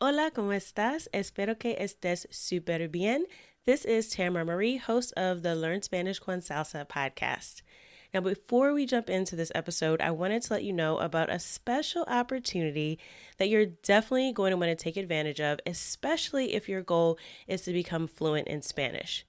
Hola, ¿cómo estás? Espero que estés súper bien. This is Tamara Marie, host of the Learn Spanish con Salsa podcast. Now, before we jump into this episode, I wanted to let you know about a special opportunity that you're definitely going to want to take advantage of, especially if your goal is to become fluent in Spanish.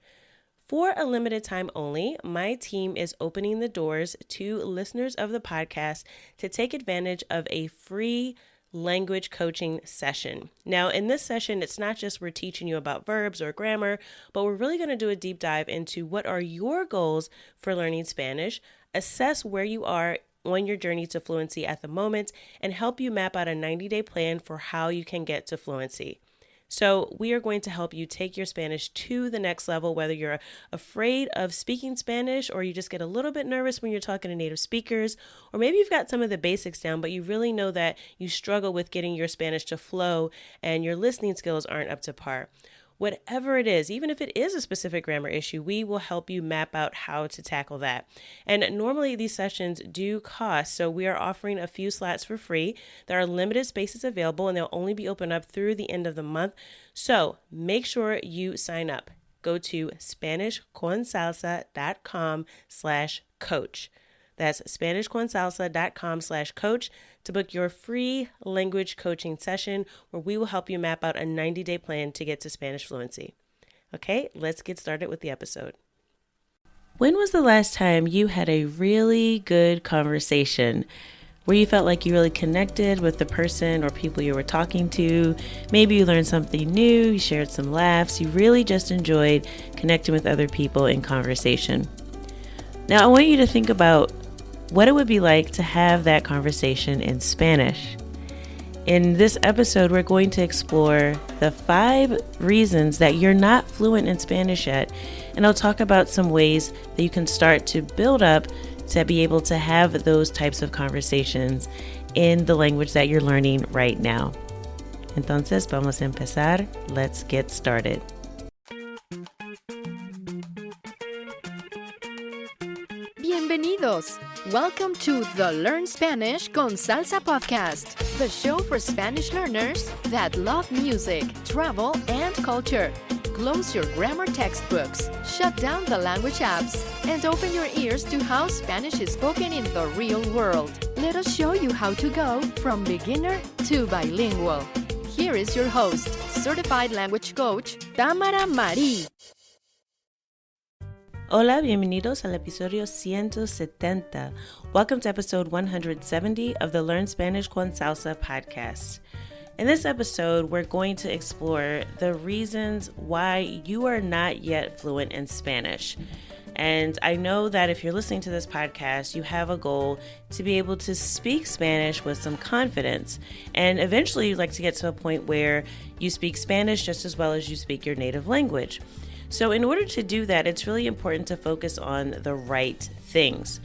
For a limited time only, my team is opening the doors to listeners of the podcast to take advantage of a free language coaching session. Now, in this session, it's not just we're teaching you about verbs or grammar, but we're really going to do a deep dive into what are your goals for learning Spanish, assess where you are on your journey to fluency at the moment, and help you map out a 90-day plan for how you can get to fluency. So we are going to help you take your Spanish to the next level, whether you're afraid of speaking Spanish or you just get a little bit nervous when you're talking to native speakers, or maybe you've got some of the basics down, but you really know that you struggle with getting your Spanish to flow and your listening skills aren't up to par. Whatever it is, even if it is a specific grammar issue, we will help you map out how to tackle that. And normally these sessions do cost, so we are offering a few slots for free. There are limited spaces available and they'll only be open up through the end of the month. So make sure you sign up. Go to SpanishConSalsa.com/coach. That's SpanishConSalsa.com/coach to book your free language coaching session where we will help you map out a 90-day plan to get to Spanish fluency. Okay, let's get started with the episode. When was the last time you had a really good conversation where you felt like you really connected with the person or people you were talking to? Maybe you learned something new, you shared some laughs, you really just enjoyed connecting with other people in conversation. Now, I want you to think about what it would be like to have that conversation in Spanish. In this episode, we're going to explore the 5 reasons that you're not fluent in Spanish yet, and I'll talk about some ways that you can start to build up to be able to have those types of conversations in the language that you're learning right now. Entonces, vamos a empezar. Let's get started. Bienvenidos! Welcome to the Learn Spanish con Salsa podcast, the show for Spanish learners that love music, travel, and culture. Close your grammar textbooks, shut down the language apps, and open your ears to how Spanish is spoken in the real world. Let us show you how to go from beginner to bilingual. Here is your host, certified language coach, Tamara Marie. Hola, bienvenidos al episodio 170. Welcome to episode 170 of the Learn Spanish con Salsa podcast. In this episode, we're going to explore the reasons why you are not yet fluent in Spanish. And I know that if you're listening to this podcast, you have a goal to be able to speak Spanish with some confidence. And eventually you'd like to get to a point where you speak Spanish just as well as you speak your native language. So in order to do that, it's really important to focus on the right things.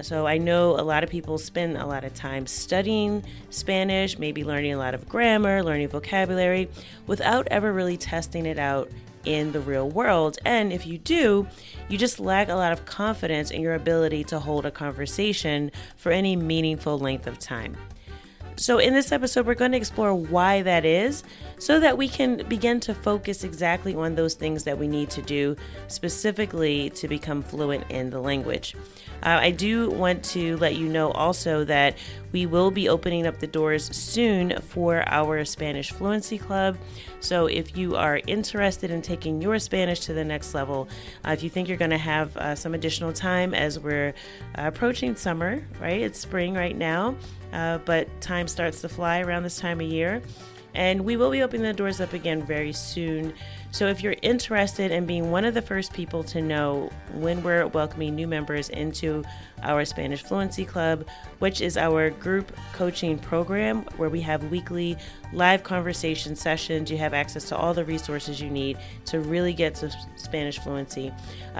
So I know a lot of people spend a lot of time studying Spanish, maybe learning a lot of grammar, learning vocabulary, without ever really testing it out in the real world. And if you do, you just lack a lot of confidence in your ability to hold a conversation for any meaningful length of time. So in this episode, we're going to explore why that is so that we can begin to focus exactly on those things that we need to do specifically to become fluent in the language. I do want to let you know also that we will be opening up the doors soon for our Spanish Fluency Club. So if you are interested in taking your Spanish to the next level, if you think you're going to have some additional time as we're approaching summer, right? It's spring right now, but time starts to fly around this time of year. And we will be opening the doors up again very soon. So if you're interested in being one of the first people to know when we're welcoming new members into our Spanish Fluency Club, which is our group coaching program where we have weekly live conversation sessions, you have access to all the resources you need to really get to Spanish fluency.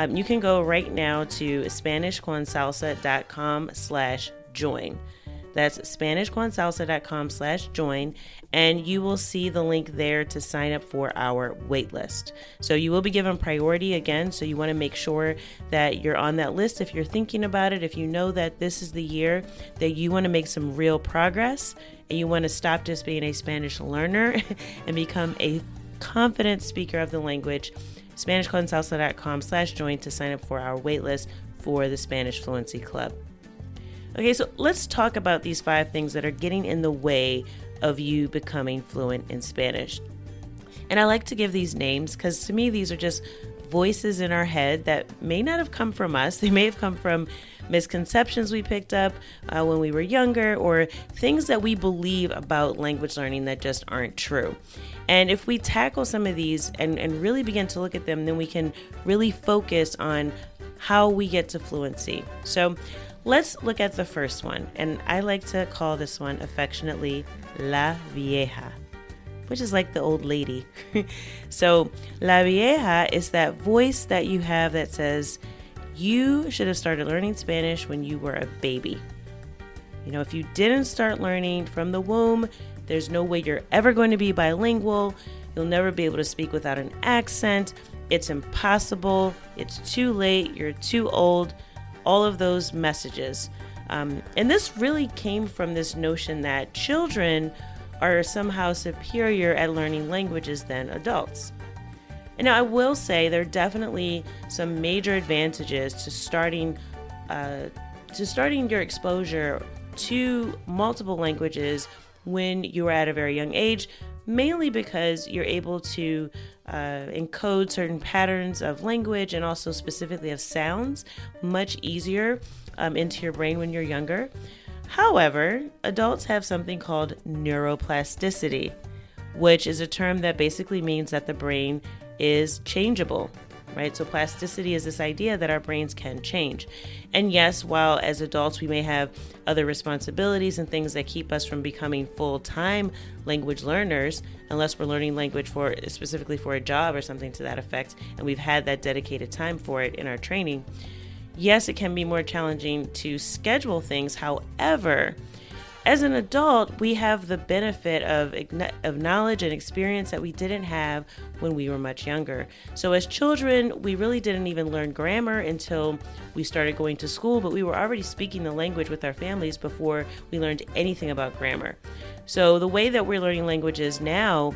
You can go right now to SpanishConSalsa.com/join. That's SpanishConSalsa.com/join, and you will see the link there to sign up for our waitlist. So you will be given priority again, so you want to make sure that you're on that list if you're thinking about it, if you know that this is the year that you want to make some real progress and you want to stop just being a Spanish learner and become a confident speaker of the language. SpanishConSalsa.com/join to sign up for our waitlist for the Spanish Fluency Club. Okay, so let's talk about these 5 things that are getting in the way of you becoming fluent in Spanish. And I like to give these names because to me, these are just voices in our head that may not have come from us. They may have come from misconceptions we picked up when we were younger, or things that we believe about language learning that just aren't true. And if we tackle some of these and really begin to look at them, then we can really focus on how we get to fluency. So let's look at the first one. And I like to call this one affectionately La Vieja, which is like the old lady. So La Vieja is that voice that you have that says, you should have started learning Spanish when you were a baby. You know, if you didn't start learning from the womb, there's no way you're ever going to be bilingual. You'll never be able to speak without an accent. It's impossible. It's too late. You're too old. All of those messages. And this really came from this notion that children are somehow superior at learning languages than adults. And now I will say there are definitely some major advantages to starting your exposure to multiple languages when you are at a very young age, mainly because you're able to encode certain patterns of language and also specifically of sounds much easier into your brain when you're younger. However, adults have something called neuroplasticity, which is a term that basically means that the brain is changeable, right? So plasticity is this idea that our brains can change. And yes, while as adults we may have other responsibilities and things that keep us from becoming full-time language learners, unless we're learning language specifically for a job or something to that effect, and we've had that dedicated time for it in our training, yes, it can be more challenging to schedule things. However, as an adult, we have the benefit of knowledge and experience that we didn't have when we were much younger. So as children, we really didn't even learn grammar until we started going to school, but we were already speaking the language with our families before we learned anything about grammar. So the way that we're learning languages now,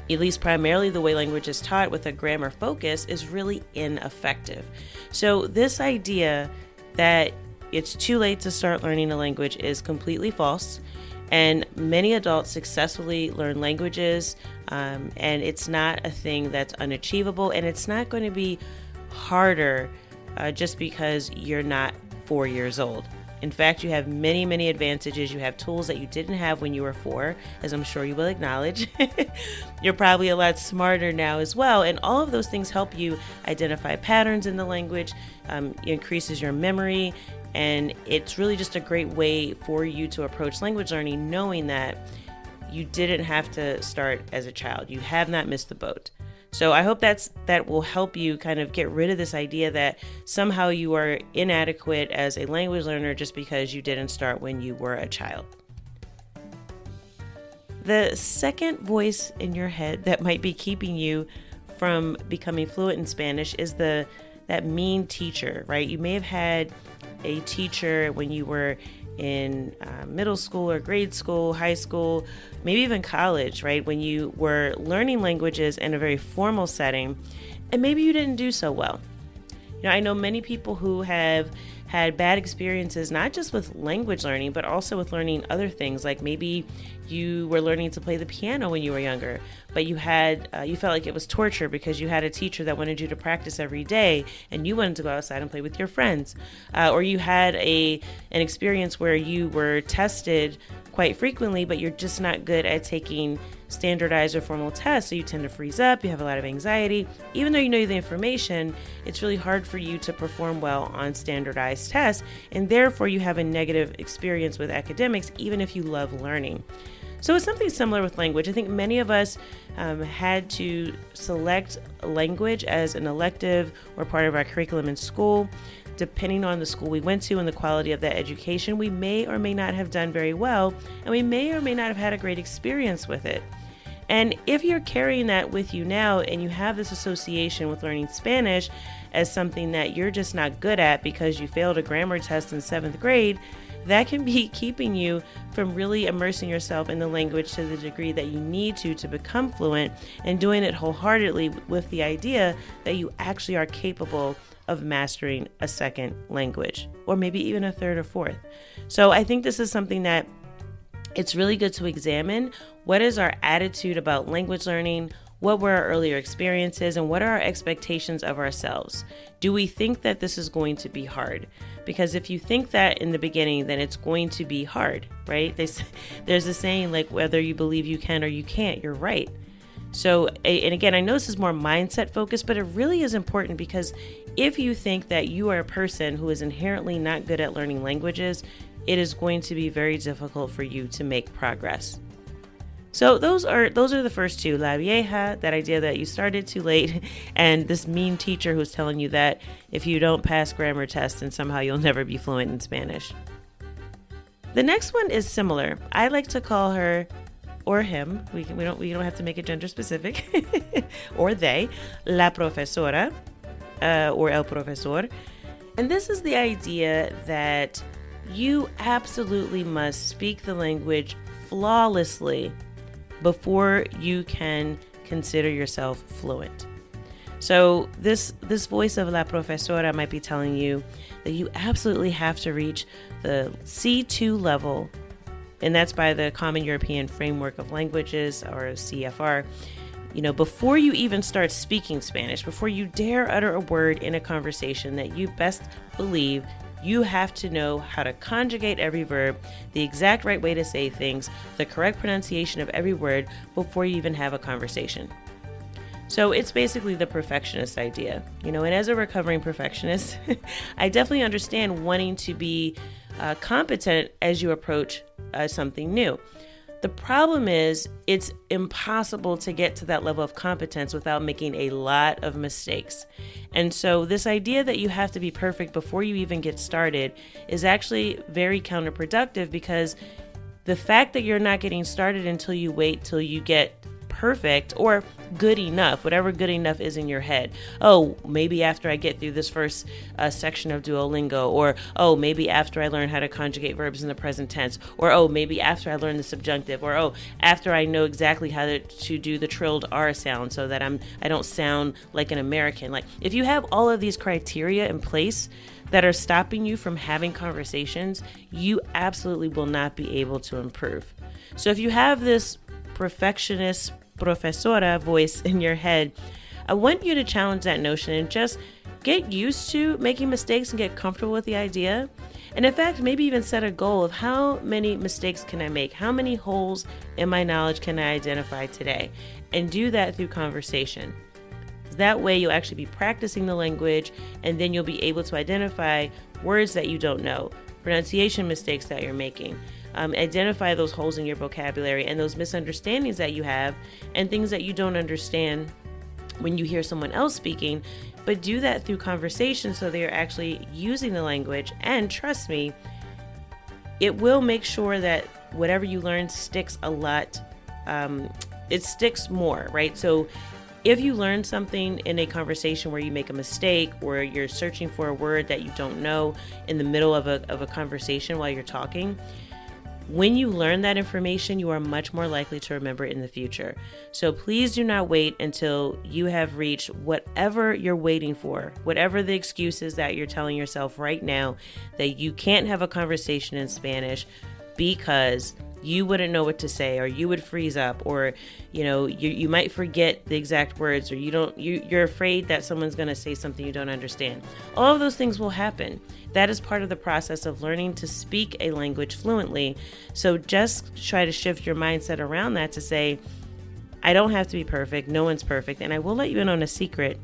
at least primarily the way language is taught with a grammar focus, is really ineffective. So this idea that it's too late to start learning a language is completely false. And many adults successfully learn languages, and it's not a thing that's unachievable, and it's not going to be harder just because you're not 4 years old. In fact, you have many, many advantages. You have tools that you didn't have when you were 4, as I'm sure you will acknowledge. You're probably a lot smarter now as well. And all of those things help you identify patterns in the language, increases your memory. And it's really just a great way for you to approach language learning, knowing that you didn't have to start as a child. You have not missed the boat. So I hope that will help you kind of get rid of this idea that somehow you are inadequate as a language learner just because you didn't start when you were a child. The second voice in your head that might be keeping you from becoming fluent in Spanish is that mean teacher, right? You may have had a teacher when you were in middle school or grade school, high school, maybe even college, right? When you were learning languages in a very formal setting, and maybe you didn't do so well. You know, I know many people who have had bad experiences, not just with language learning, but also with learning other things. Like maybe you were learning to play the piano when you were younger, but you felt like it was torture because you had a teacher that wanted you to practice every day and you wanted to go outside and play with your friends. Or you had an experience where you were tested quite frequently, but you're just not good at taking standardized or formal tests, so you tend to freeze up, you have a lot of anxiety. Even though you know the information, it's really hard for you to perform well on standardized tests, and therefore you have a negative experience with academics, even if you love learning. So it's something similar with language. I think many of us had to select language as an elective or part of our curriculum in school. depending on the school we went to and the quality of that education, we may or may not have done very well, and we may or may not have had a great experience with it. And if you're carrying that with you now and you have this association with learning Spanish as something that you're just not good at because you failed a grammar test in 7th grade, that can be keeping you from really immersing yourself in the language to the degree that you need to become fluent, and doing it wholeheartedly with the idea that you actually are capable of mastering a second language, or maybe even a third or fourth. So I think this is something that it's really good to examine. What is our attitude about language learning? What were our earlier experiences, and what are our expectations of ourselves? Do we think that this is going to be hard? Because if you think that in the beginning, then it's going to be hard, right? There's a saying like, whether you believe you can or you can't, you're right. So, and again, I know this is more mindset focused, but it really is important, because if you think that you are a person who is inherently not good at learning languages, it is going to be very difficult for you to make progress. So those are the first two, la vieja, that idea that you started too late, and this mean teacher who's telling you that if you don't pass grammar tests, then somehow you'll never be fluent in Spanish. The next one is similar. I like to call her, or him, we don't have to make it gender specific, or they, la profesora, or el profesor. And this is the idea that you absolutely must speak the language flawlessly before you can consider yourself fluent. So this voice of la profesora might be telling you that you absolutely have to reach the C2 level, and that's by the Common European Framework of Languages, or CFR, before you even start speaking Spanish, before you dare utter a word in a conversation, that you best believe you have to know how to conjugate every verb, the exact right way to say things, the correct pronunciation of every word before you even have a conversation. So it's basically the perfectionist idea, and as a recovering perfectionist, I definitely understand wanting to be competent as you approach something new. The problem is it's impossible to get to that level of competence without making a lot of mistakes. And so this idea that you have to be perfect before you even get started is actually very counterproductive, because the fact that you're not getting started until you wait till you get perfect or good enough, whatever good enough is in your head. Oh, maybe after I get through this first section of Duolingo, or oh, maybe after I learn how to conjugate verbs in the present tense, or oh, maybe after I learn the subjunctive, or oh, after I know exactly how to do the trilled R sound so that I don't sound like an American. Like, if you have all of these criteria in place that are stopping you from having conversations, you absolutely will not be able to improve. So if you have this perfectionist profesora voice in your head, I want you to challenge that notion and just get used to making mistakes and get comfortable with the idea. And in fact, maybe even set a goal of how many mistakes can I make? How many holes in my knowledge can I identify today? And do that through conversation. That way you'll actually be practicing the language, and then you'll be able to identify words that you don't know, pronunciation mistakes that you're making. Identify those holes in your vocabulary and those misunderstandings that you have and things that you don't understand when you hear someone else speaking, but do that through conversation so they're actually using the language. And trust me, it will make sure that whatever you learn sticks a lot. It sticks more, right? So if you learn something in a conversation where you make a mistake, or you're searching for a word that you don't know in the middle of a conversation while you're talking, when you learn that information, you are much more likely to remember it in the future. So please do not wait until you have reached whatever you're waiting for, whatever the excuses that you're telling yourself right now that you can't have a conversation in Spanish because you wouldn't know what to say, or you would freeze up, or you might forget the exact words, or you're afraid that someone's going to say something you don't understand. All of those things will happen. That is part of the process of learning to speak a language fluently. So just try to shift your mindset around that to say, I don't have to be perfect. No one's perfect. And I will let you in on a secret.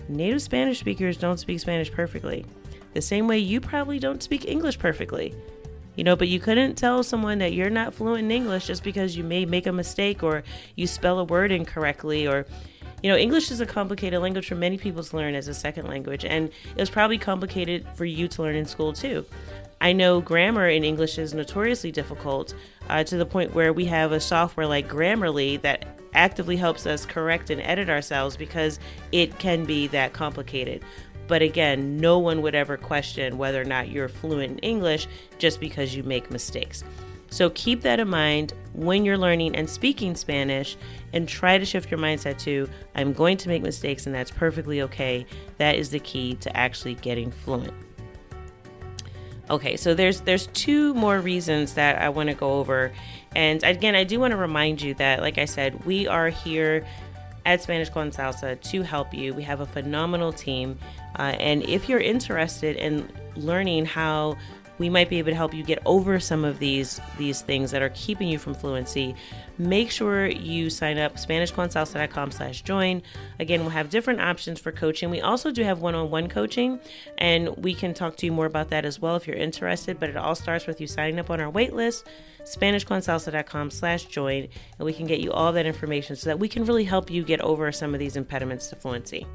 Native Spanish speakers don't speak Spanish perfectly. The same way you probably don't speak English perfectly. But you couldn't tell someone that you're not fluent in English just because you may make a mistake, or you spell a word incorrectly, or, English is a complicated language for many people to learn as a second language, and it was probably complicated for you to learn in school too. I know grammar in English is notoriously difficult to the point where we have a software like Grammarly that actively helps us correct and edit ourselves because it can be that complicated. But again, no one would ever question whether or not you're fluent in English just because you make mistakes. So keep that in mind when you're learning and speaking Spanish, and try to shift your mindset to, I'm going to make mistakes and that's perfectly okay. That is the key to actually getting fluent. Okay, so there's two more reasons that I want to go over. And again, I do want to remind you that, like I said, we are here at Spanish con Salsa to help you. We have a phenomenal team. And if you're interested in learning how we might be able to help you get over some of these things that are keeping you from fluency, make sure you sign up, SpanishConSalsa.com/join. Again, we'll have different options for coaching. We also do have one-on-one coaching, and we can talk to you more about that as well if you're interested, but it all starts with you signing up on our wait list, SpanishConSalsa.com/join, and we can get you all that information so that we can really help you get over some of these impediments to fluency.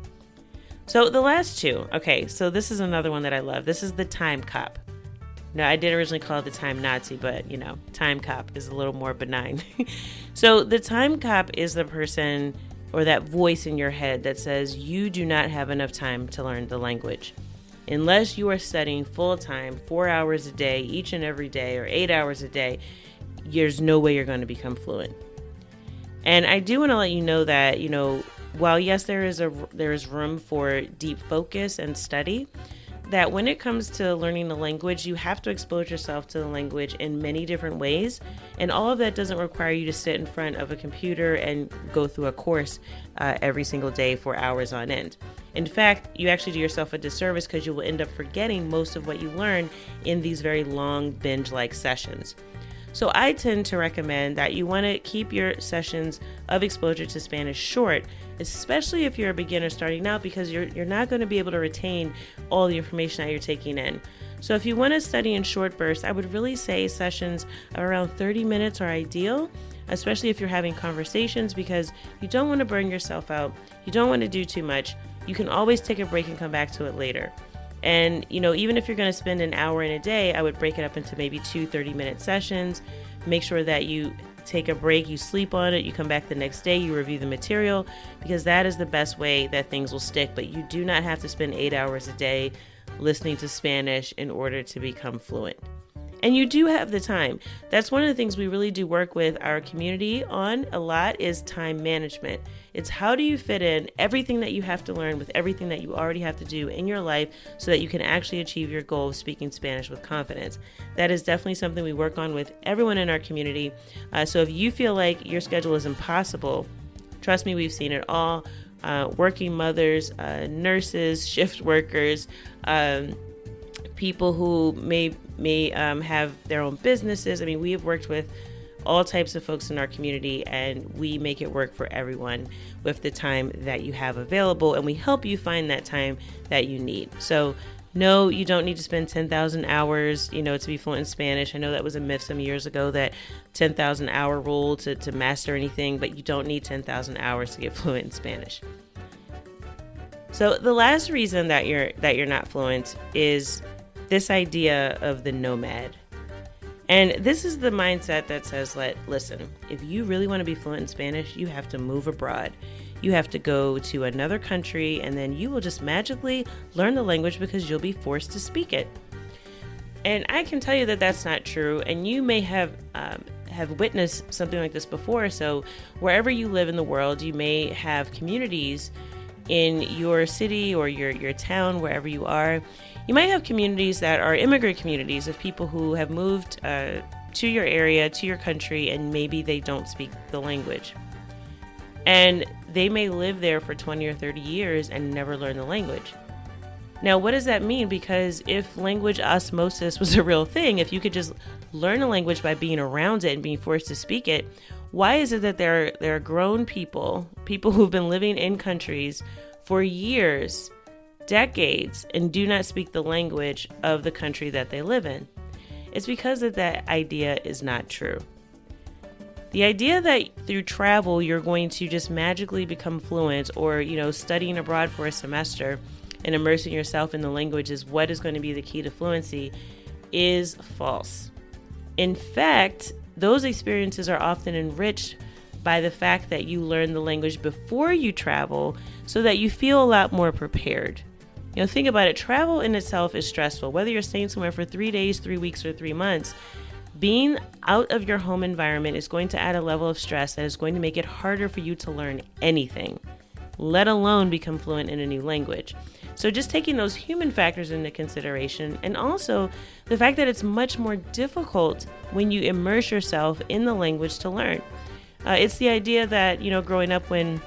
So the last two, okay, so this is another one that I love. This is the time cop. No, I did originally call it the time Nazi, but time cop is a little more benign. So the time cop is the person or that voice in your head that says you do not have enough time to learn the language. Unless you are studying full time, 4 hours a day, each and every day, or 8 hours a day, there's no way you're going to become fluent. And I do want to let you know that, while yes, there is room for deep focus and study, that when it comes to learning the language, you have to expose yourself to the language in many different ways. And all of that doesn't require you to sit in front of a computer and go through a course every single day for hours on end. In fact, you actually do yourself a disservice because you will end up forgetting most of what you learn in these very long binge-like sessions. So I tend to recommend that you want to keep your sessions of exposure to Spanish short, especially if you're a beginner starting out, because you're not going to be able to retain all the information that you're taking in. So if you want to study in short bursts, I would really say sessions of around 30 minutes are ideal, especially if you're having conversations, because you don't want to burn yourself out. You don't want to do too much. You can always take a break and come back to it later. And, even if you're going to spend an hour in a day, I would break it up into maybe 2 30-minute sessions. Make sure that you take a break, you sleep on it, you come back the next day, you review the material, because that is the best way that things will stick. But you do not have to spend 8 hours a day listening to Spanish in order to become fluent. And you do have the time. That's one of the things we really do work with our community on a lot, is time management. It's how do you fit in everything that you have to learn with everything that you already have to do in your life so that you can actually achieve your goal of speaking Spanish with confidence. That is definitely something we work on with everyone in our community. So if you feel like your schedule is impossible, trust me, we've seen it all. Working mothers, nurses, shift workers, people who may have their own businesses. I mean, we have worked with all types of folks in our community, and we make it work for everyone with the time that you have available, and we help you find that time that you need. So no, you don't need to spend 10,000 hours, to be fluent in Spanish. I know that was a myth some years ago, that 10,000 hour rule to master anything, but you don't need 10,000 hours to get fluent in Spanish. So the last reason that you're not fluent is this idea of the nomad. And this is the mindset that says, listen, if you really want to be fluent in Spanish, you have to move abroad. You have to go to another country, and then you will just magically learn the language because you'll be forced to speak it. And I can tell you that that's not true. And you may have witnessed something like this before. So wherever you live in the world, you may have communities in your city or your town, wherever you are. You might have communities that are immigrant communities of people who have moved to your area, to your country, and maybe they don't speak the language. And they may live there for 20 or 30 years and never learn the language. Now, what does that mean? Because if language osmosis was a real thing, if you could just learn a language by being around it and being forced to speak it, why is it that there are grown people who've been living in countries for years, decades, and do not speak the language of the country that they live in? It's because that idea is not true. The idea that through travel you're going to just magically become fluent, or studying abroad for a semester and immersing yourself in the language is what is going to be the key to fluency is false. In fact, those experiences are often enriched by the fact that you learn the language before you travel so that you feel a lot more prepared. Think about it. Travel in itself is stressful. Whether you're staying somewhere for 3 days, 3 weeks, or 3 months, being out of your home environment is going to add a level of stress that is going to make it harder for you to learn anything, let alone become fluent in a new language. So just taking those human factors into consideration, and also the fact that it's much more difficult when you immerse yourself in the language to learn. It's the idea that, growing up, when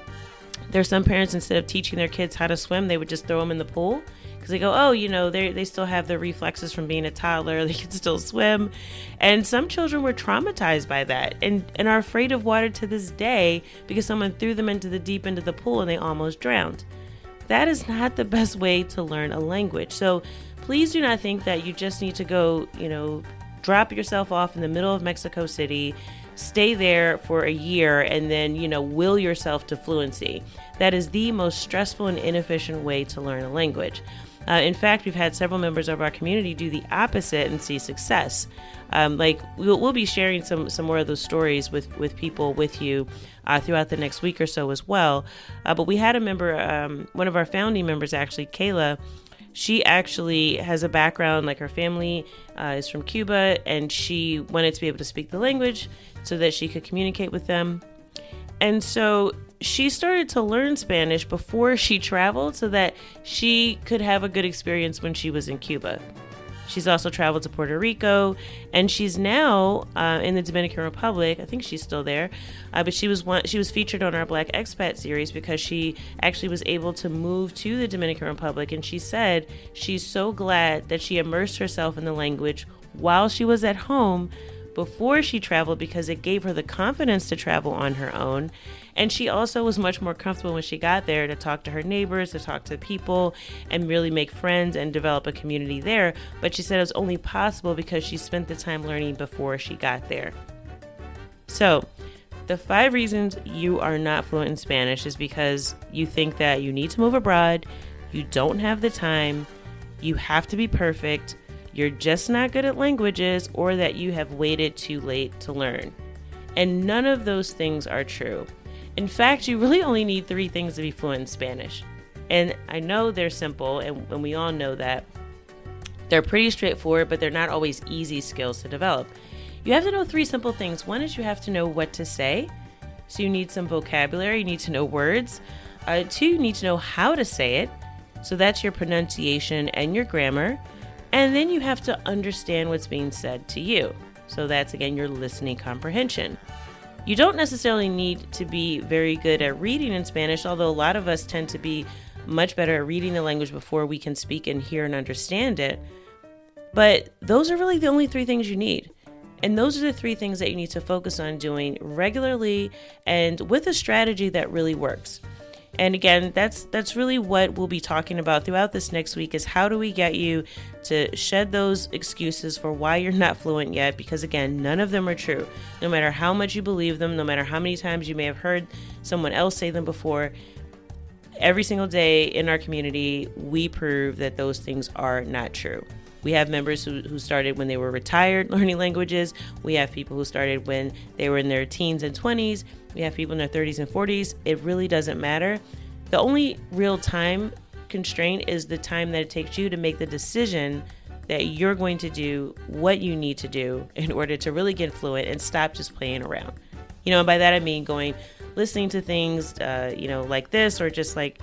there's some parents, instead of teaching their kids how to swim, they would just throw them in the pool. Because they go, they still have the reflexes from being a toddler. They can still swim. And some children were traumatized by that and are afraid of water to this day because someone threw them into the deep end of the pool and they almost drowned. That is not the best way to learn a language. So please do not think that you just need to go, drop yourself off in the middle of Mexico City, stay there for a year, and then, will yourself to fluency. That is the most stressful and inefficient way to learn a language. In fact, we've had several members of our community do the opposite and see success. We'll be sharing some more of those stories with people with you throughout the next week or so as well. But we had a member, one of our founding members, actually, Kayla. She actually has a background, like her family is from Cuba, and she wanted to be able to speak the language so that she could communicate with them. And so she started to learn Spanish before she traveled so that she could have a good experience when she was in Cuba. She's also traveled to Puerto Rico, and she's now in the Dominican Republic. I think she's still there, but she was featured on our Black Expat series because she actually was able to move to the Dominican Republic, and she said she's so glad that she immersed herself in the language while she was at home before she traveled, because it gave her the confidence to travel on her own. And she also was much more comfortable when she got there to talk to her neighbors, to talk to people, and really make friends and develop a community there. But she said it was only possible because she spent the time learning before she got there. So the 5 reasons you are not fluent in Spanish is because you think that you need to move abroad, you don't have the time, you have to be perfect, you're just not good at languages, or that you have waited too late to learn. And none of those things are true. In fact, you really only need 3 things to be fluent in Spanish. And I know they're simple, and we all know that. They're pretty straightforward, but they're not always easy skills to develop. You have to know 3 simple things. One is you have to know what to say. So you need some vocabulary, you need to know words. 2, you need to know how to say it. So that's your pronunciation and your grammar. And then you have to understand what's being said to you. So that's, again, your listening comprehension. You don't necessarily need to be very good at reading in Spanish, although a lot of us tend to be much better at reading the language before we can speak and hear and understand it. But those are really the only 3 things you need. And those are the 3 things that you need to focus on doing regularly and with a strategy that really works. And again, that's really what we'll be talking about throughout this next week, is how do we get you to shed those excuses for why you're not fluent yet? Because again, none of them are true. No matter how much you believe them, no matter how many times you may have heard someone else say them before, every single day in our community, we prove that those things are not true. We have members who started when they were retired learning languages. We have people who started when they were in their teens and 20s. We have people in their 30s and 40s. It really doesn't matter. The only real time constraint is the time that it takes you to make the decision that you're going to do what you need to do in order to really get fluent and stop just playing around. And by that I mean listening to things, like this, or just going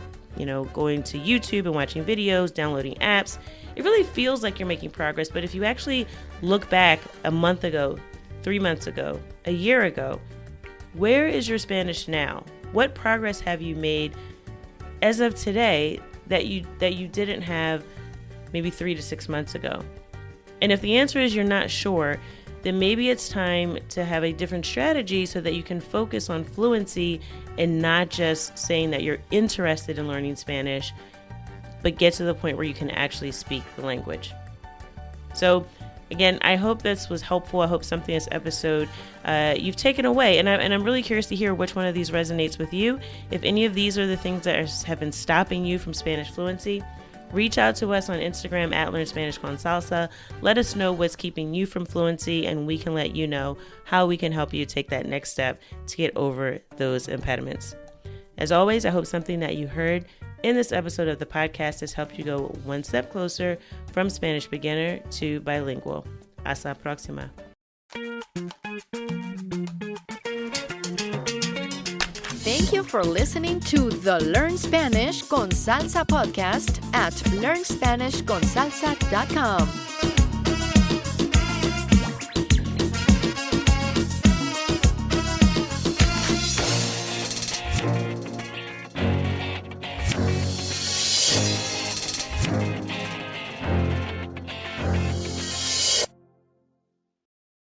to YouTube and watching videos, downloading apps. It really feels like you're making progress, but if you actually look back a month ago, 3 months ago, a year ago, where is your Spanish now? What progress have you made as of today that you didn't have maybe 3 to 6 months ago? And if the answer is you're not sure, then maybe it's time to have a different strategy so that you can focus on fluency and not just saying that you're interested in learning Spanish, but get to the point where you can actually speak the language. So Again, I hope this was helpful. I hope something in this episode you've taken away. And I'm really curious to hear which one of these resonates with you. If any of these are the things that have been stopping you from Spanish fluency, reach out to us on Instagram at Learn Spanish con Salsa. Let us know what's keeping you from fluency, and we can let you know how we can help you take that next step to get over those impediments. As always, I hope something that you heard in this episode of the podcast has helped you go one step closer from Spanish beginner to bilingual. Hasta la próxima. Thank you for listening to the Learn Spanish con Salsa podcast at learnspanishconsalsa.com.